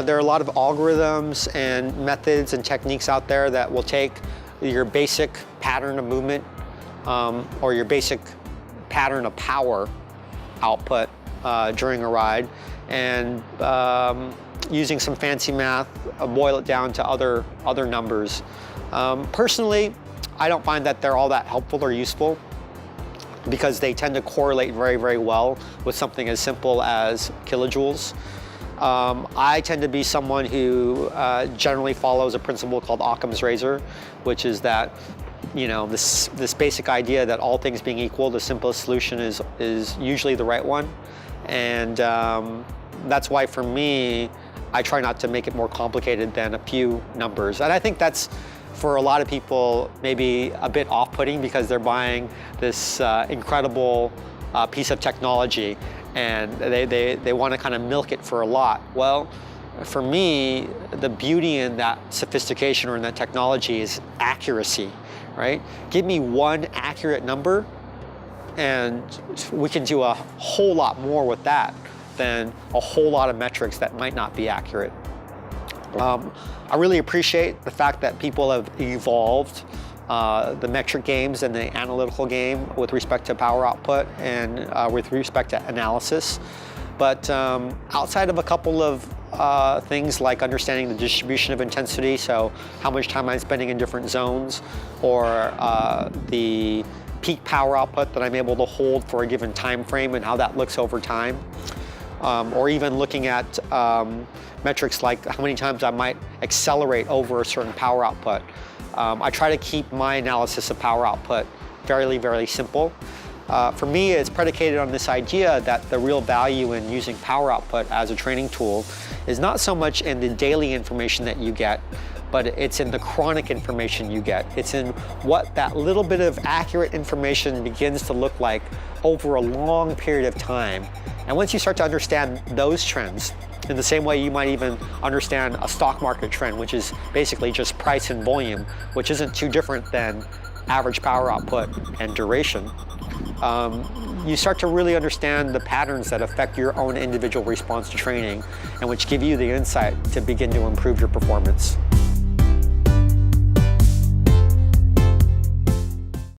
there are a lot of algorithms and methods and techniques out there that will take your basic pattern of movement or your basic pattern of power output during a ride, and using some fancy math, boil it down to other numbers. Personally, I don't find that they're all that helpful or useful, because they tend to correlate very, very well with something as simple as kilojoules. I tend to be someone who generally follows a principle called Occam's razor, which is that, you know, this basic idea that all things being equal, the simplest solution is usually the right one. And that's why, for me, I try not to make it more complicated than a few numbers. And I think that's, for a lot of people, maybe a bit off-putting, because they're buying this incredible piece of technology and they want to kind of milk it for a lot. Well, for me, the beauty in that sophistication or in that technology is accuracy, right? Give me one accurate number and we can do a whole lot more with that than a whole lot of metrics that might not be accurate. I really appreciate the fact that people have evolved the metric games and the analytical game with respect to power output and with respect to analysis. But outside of a couple of things like understanding the distribution of intensity, so how much time I'm spending in different zones, or the peak power output that I'm able to hold for a given time frame and how that looks over time, or even looking at metrics like how many times I might accelerate over a certain power output. I try to keep my analysis of power output very, very simple. For me, it's predicated on this idea that the real value in using power output as a training tool is not so much in the daily information that you get, but it's in the chronic information you get. It's in what that little bit of accurate information begins to look like over a long period of time. And once you start to understand those trends, in the same way you might even understand a stock market trend, which is basically just price and volume, which isn't too different than average power output and duration, you start to really understand the patterns that affect your own individual response to training, and which give you the insight to begin to improve your performance.